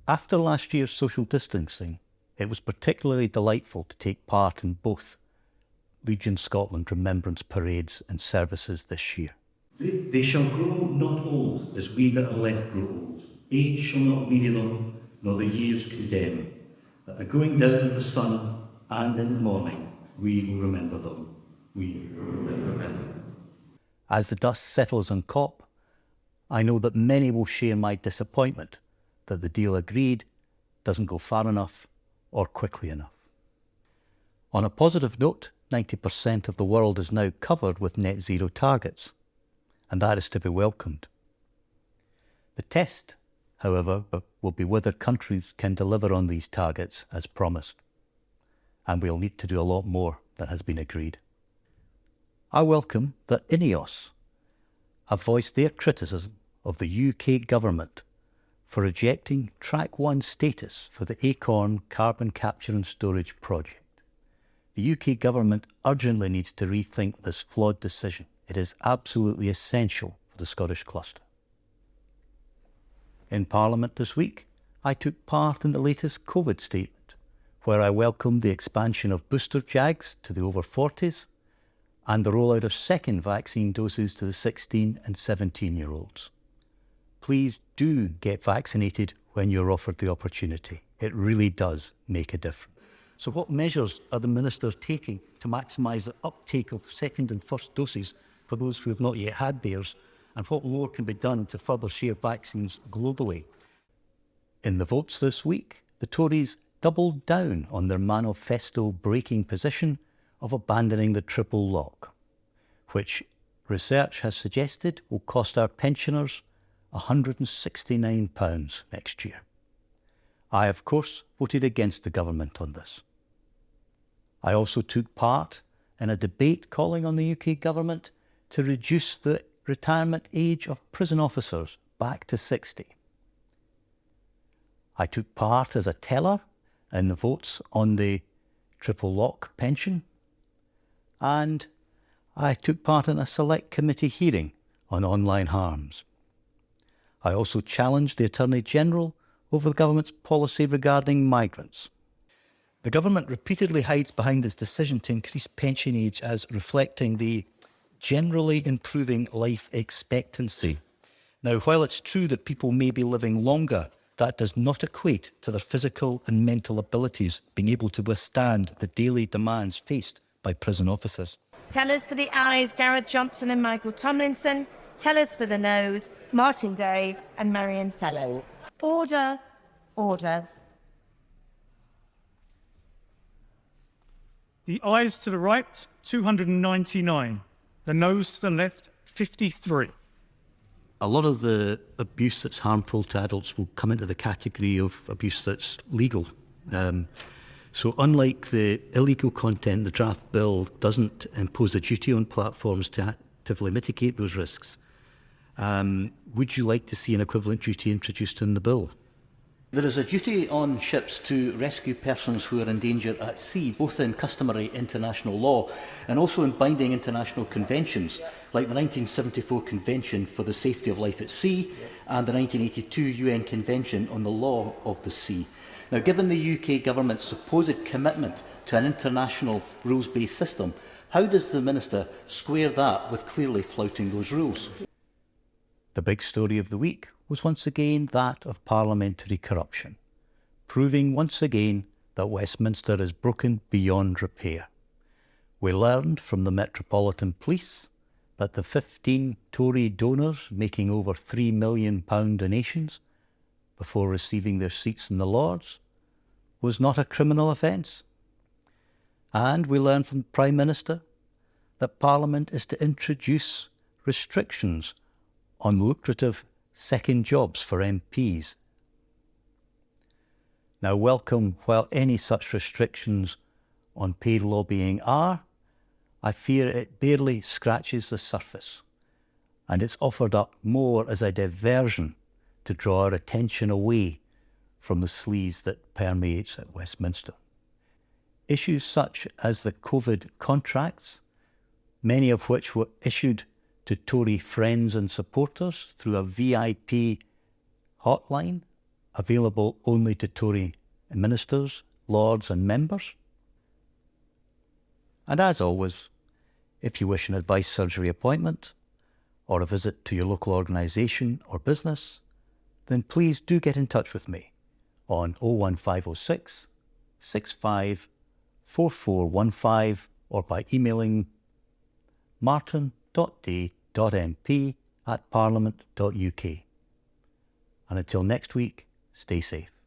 After last year's social distancing, it was particularly delightful to take part in both Legion Scotland Remembrance Parades and services this year. They shall grow not old, as we that are left grow old. Age shall not weary them, nor the years condemn. At the going down of the sun and in the morning, we will remember them. We will remember them. As the dust settles on COP, I know that many will share my disappointment that the deal agreed doesn't go far enough or quickly enough. On a positive note, 90% of the world is now covered with net zero targets, and that is to be welcomed. The test, however, will be whether countries can deliver on these targets as promised, and we'll need to do a lot more than has been agreed. I welcome that INEOS have voiced their criticism of the UK government for rejecting Track 1 status for the Acorn carbon capture and storage project. The UK government urgently needs to rethink this flawed decision. It is absolutely essential for the Scottish cluster. In Parliament this week, I took part in the latest COVID statement, where I welcomed the expansion of booster jags to the over 40s and the rollout of second vaccine doses to the 16 and 17-year-olds. Please do get vaccinated when you're offered the opportunity. It really does make a difference. So what measures are the ministers taking to maximise the uptake of second and first doses for those who have not yet had theirs, and what more can be done to further share vaccines globally? In the votes this week, the Tories doubled down on their manifesto-breaking position of abandoning the triple lock, which research has suggested will cost our pensioners £169 next year. I, of course, voted against the government on this. I also took part in a debate calling on the UK government to reduce the retirement age of prison officers back to 60. I took part as a teller in the votes on the triple lock pension, and I took part in a select committee hearing on online harms. I also challenged the Attorney-General over the government's policy regarding migrants. The government repeatedly hides behind its decision to increase pension age as reflecting the generally improving life expectancy. Now, while it's true that people may be living longer, that does not equate to their physical and mental abilities being able to withstand the daily demands faced by prison officers. Tellers for the ayes, Gareth Johnson and Michael Tomlinson. Tellers for the noes, Martyn Day and Marion Fellows. Order, order. The ayes to the right, 299. The noes to the left, 53. A lot of the abuse that's harmful to adults will come into the category of abuse that's legal. So unlike the illegal content, the draft bill doesn't impose a duty on platforms to actively mitigate those risks. Would you like to see an equivalent duty introduced in the bill? There is a duty on ships to rescue persons who are in danger at sea, both in customary international law and also in binding international conventions, like the 1974 Convention for the Safety of Life at Sea and the 1982 UN Convention on the Law of the Sea. Now, given the UK government's supposed commitment to an international rules-based system, how does the Minister square that with clearly flouting those rules? The big story of the week was once again that of parliamentary corruption, proving once again that Westminster is broken beyond repair. We learned from the Metropolitan Police that the 15 Tory donors making over £3 million donations before receiving their seats in the Lords was not a criminal offence. And we learned from the Prime Minister that Parliament is to introduce restrictions on lucrative second jobs for MPs. Now, welcome while any such restrictions on paid lobbying are, I fear it barely scratches the surface, and it's offered up more as a diversion to draw our attention away from the sleaze that permeates at Westminster. Issues such as the COVID contracts, many of which were issued to Tory friends and supporters through a VIP hotline, available only to Tory ministers, lords and members. And as always, if you wish an advice surgery appointment or a visit to your local organisation or business, then please do get in touch with me on 01506 65 4415 or by emailing martyn.day.mp@parliament.uk. And until next week, stay safe.